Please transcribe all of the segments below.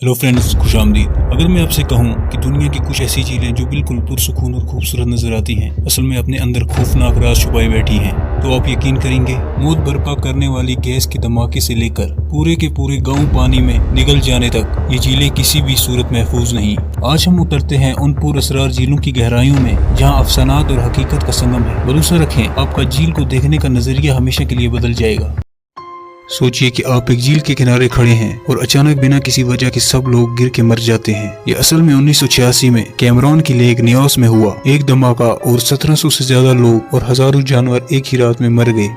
Hello friends, खुश आमदीद। अगर मैं आपसे कहूं कि दुनिया की कुछ ऐसी झीलें जो बिल्कुल पुरसुकून और खूबसूरत नजर आती हैं, असल में अपने अंदर खौफनाक राज छुपाई बैठी हैं, तो आप यकीन करेंगे मौत बर्पा करने वाली गैस के धमाके से लेकर पूरे के पूरे गांव पानी में निगल जाने तक ये झीलें किसी भी सूरत महफूज नहीं। आज हम उतरते हैं उन पुरअसरार झीलों की गहराइयों में जहाँ अफसानात और हकीकत का संगम है। भरोसा रखें, आपका झील को देखने का नजरिया हमेशा के लिए बदल जाएगा। सोचिए कि आप एक झील के किनारे खड़े हैं और अचानक बिना किसी वजह के सब लोग गिर के मर जाते हैं। ये असल में 1986 में कैमरॉन की लेक नियोस में हुआ एक धमाका और 1700 से ज्यादा लोग और हजारों जानवर एक ही रात में मर गए।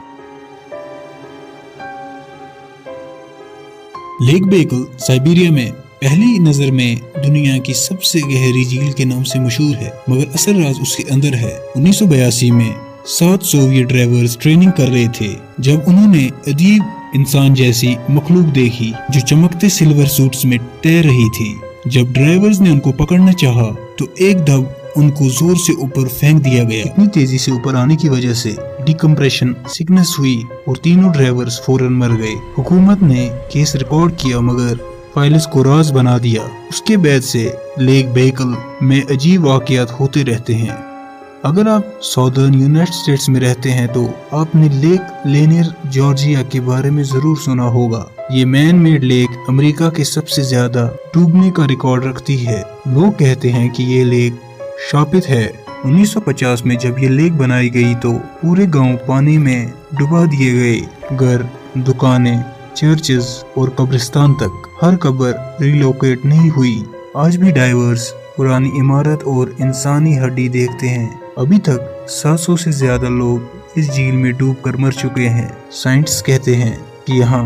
लेक बेकल साइबेरिया में पहली नजर में दुनिया की सबसे गहरी झील के नाम से मशहूर है, मगर असल राज उसके अंदर है। 1982 में 7 सोवियत ड्राइवर्स ट्रेनिंग कर रहे थे जब उन्होंने अजीब इंसान जैसी मखलूक देखी जो चमकते सिल्वर सूट्स में तैर रही थी। जब ड्राइवर्स ने उनको पकड़ना चाहा तो एकदम उनको जोर से ऊपर फेंक दिया गया। इतनी तेजी से ऊपर आने की वजह से डिकम्प्रेशन सिकनेस हुई और तीनों ड्राइवर्स फौरन मर गए। हुकूमत ने केस रिकॉर्ड किया मगर फाइल्स को राज बना दिया। उसके बाद से लेक बेकल में अजीब वाकयात होते रहते हैं। अगर आप साउदर्न यूनाइटेड स्टेट्स में रहते हैं तो आपने लेक लेनियर जॉर्जिया के बारे में जरूर सुना होगा। ये मैन मेड लेक अमेरिका के सबसे ज्यादा डूबने का रिकॉर्ड रखती है। लोग कहते हैं कि ये लेक शापित है। 1950 में जब ये लेक बनाई गई तो पूरे गांव पानी में डुबा दिए गए। घर, दुकानें, चर्चेज और कब्रिस्तान तक हर कब्र रिलोकेट नहीं हुई। आज भी डाइवर्स पुरानी इमारत और इंसानी हड्डी देखते हैं। अभी तक 700 से ज्यादा लोग इस झील में डूबकर मर चुके हैं। साइंटिस्ट कहते हैं कि यहाँ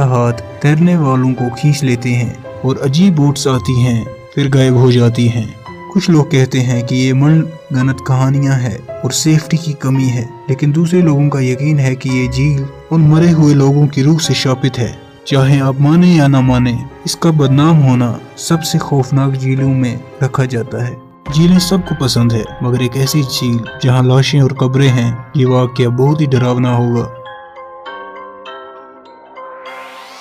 हाथ तैरने वालों को खींच लेते हैं और अजीब बोट्स आती हैं फिर गायब हो जाती हैं। कुछ लोग कहते हैं कि ये मनगढ़ंत कहानियां हैं और सेफ्टी की कमी है, लेकिन दूसरे लोगों का यकीन है कि ये झील उन मरे हुए लोगों की रूह से शापित है। चाहे आप माने या ना माने, इसका बदनाम होना सबसे खौफनाक झीलों में रखा जाता है। झीलें सबको पसंद है, मगर एक ऐसी झील जहां लाशें और कब्रें हैं, ये वाकया बहुत ही डरावना होगा।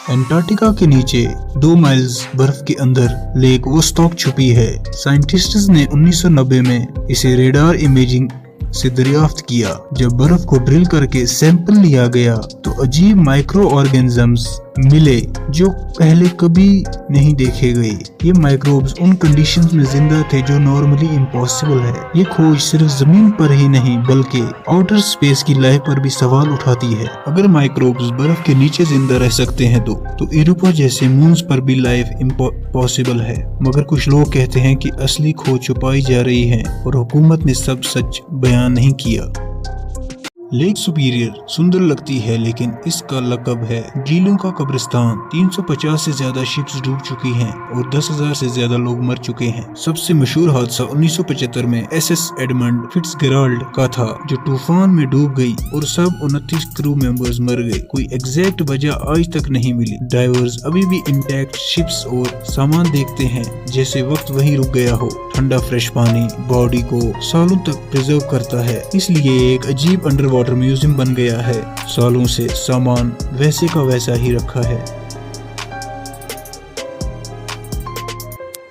अंटार्कटिका के नीचे 2 माइल्स बर्फ के अंदर लेक वोस्टॉक छुपी है। साइंटिस्ट्स ने 1990 में इसे रेडार इमेजिंग से दरियाफ्त किया। जब बर्फ को ड्रिल करके सैंपल लिया गया तो अजीब माइक्रो ऑर्गेनिजम्स मिले जो पहले कभी नहीं देखे गए। ये माइक्रोब्स उन कंडीशंस में जिंदा थे जो नॉर्मली इम्पॉसिबल है। ये खोज सिर्फ जमीन पर ही नहीं बल्कि आउटर स्पेस की लाइफ पर भी सवाल उठाती है। अगर माइक्रोब्स बर्फ के नीचे जिंदा रह सकते हैं तो यूरोपा जैसे मून्स पर भी लाइफ इम्पॉसिबल है। मगर कुछ लोग कहते हैं कि असली खोज छुपाई जा रही है और हुकूमत ने सब सच बयान नहीं किया। लेक सुपीरियर सुंदर लगती है, लेकिन इसका लक़ब है झीलों का कब्रिस्तान। 350 से ज्यादा शिप्स डूब चुकी हैं और 10,000 से ज्यादा लोग मर चुके हैं। सबसे मशहूर हादसा 1975 में एसएस एडमंड फिट्जगेराल्ड का था, जो तूफान में डूब गई और सब 29 क्रू मेंबर्स मर गए। कोई एग्जैक्ट वजह आज तक नहीं मिली। डाइवर्स अभी भी इंटैक्ट शिप्स और सामान देखते हैं जैसे वक्त वहीं रुक गया हो। ठंडा फ्रेश पानी बॉडी को सालों तक प्रिजर्व करता है, इसलिए एक अजीब अंडर वाटर म्यूजियम बन गया है। सालों से सामान वैसे का वैसा ही रखा है।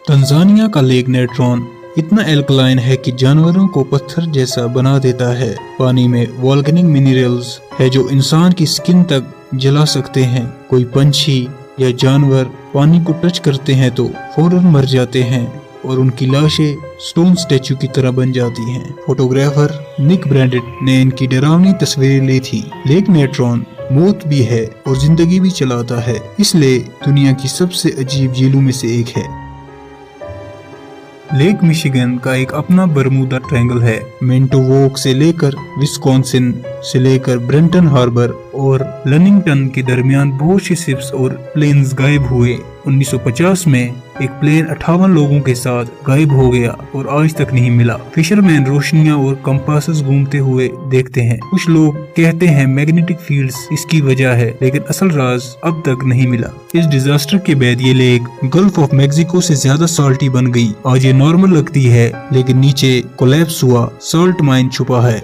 तंजानिया का लेक नेट्रॉन इतना एल्कलाइन है कि जानवरों को पत्थर जैसा बना देता है। पानी में वॉल्केनिक मिनरल्स है जो इंसान की स्किन तक जला सकते हैं। कोई पंछी या जानवर पानी को टच करते हैं तो फौरन मर जाते हैं और उनकी लाशें स्टोन स्टैचू की तरह बन जाती हैं। फोटोग्राफर निक ब्रैंडेट ने इनकी डरावनी तस्वीरें ली थी। लेक नेट्रॉन मौत भी है और जिंदगी भी चलाता है, इसलिए दुनिया की सबसे अजीब झीलों में से एक है। लेक मिशिगन का एक अपना बरमूदा ट्रायंगल है। मेंटोवोक से लेकर विस्कॉन्सिन से लेकर ब्रेंटन हार्बर और लनिंगटन के दरमियान बहुत सी शिप्स और प्लेन्स गायब हुए। 1950 में एक प्लेन 58 लोगों के साथ गायब हो गया और आज तक नहीं मिला। फिशरमैन रोशनियां और कंपासेस घूमते हुए देखते हैं। कुछ लोग कहते हैं मैग्नेटिक फील्ड्स इसकी वजह है, लेकिन असल राज अब तक नहीं मिला। इस डिजास्टर के बाद ये लेक गल्फ ऑफ मैक्सिको से ज्यादा साल्टी बन गई। आज ये नॉर्मल लगती है, लेकिन नीचे कोलैप्स हुआ साल्ट माइन छुपा है।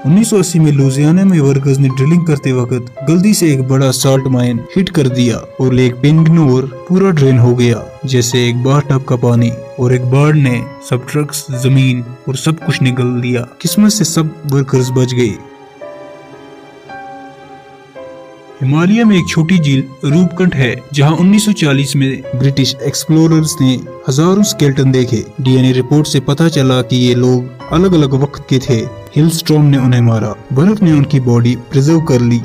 1980 में लुजियाना में वर्कर्स ने ड्रिलिंग करते वक्त गलती से एक बड़ा साल्ट माइन हिट कर दिया और लेक पेंगनोर पूरा ड्रेन हो गया, जैसे एक बाथ टब का पानी, और एक बाढ़ ने सब ट्रक्स, जमीन और सब कुछ निगल लिया। किस्मत से सब वर्कर्स बच गए। हिमालय में एक छोटी झील रूपकुंड है, जहां 1940 में ब्रिटिश एक्सप्लोरर्स ने हजारों स्केलेटन देखे। डीएनए रिपोर्ट से पता चला कि ये लोग अलग अलग वक्त के थे। हिलस्टॉर्म ने उन्हें मारा, बर्फ ने उनकी बॉडी प्रिजर्व कर ली।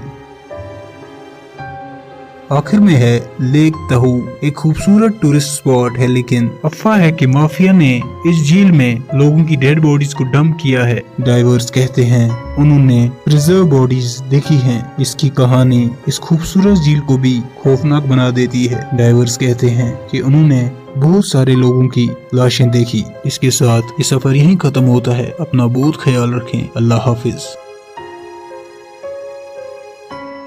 आखिर में है लेक तहु, एक खूबसूरत टूरिस्ट स्पॉट है, लेकिन अफवाह है कि माफिया ने इस झील में लोगों की डेड बॉडीज को डंप किया है। डाइवर्स कहते हैं उन्होंने प्रिजर्व बॉडीज देखी हैं। इसकी कहानी इस खूबसूरत झील को भी खौफनाक बना देती है। डाइवर्स कहते हैं कि उन्होंने बहुत सारे लोगों की लाशें देखी। इसके साथ ये सफर यहीं खत्म होता है। अपना बहुत ख्याल रखें। अल्लाह हाफिज।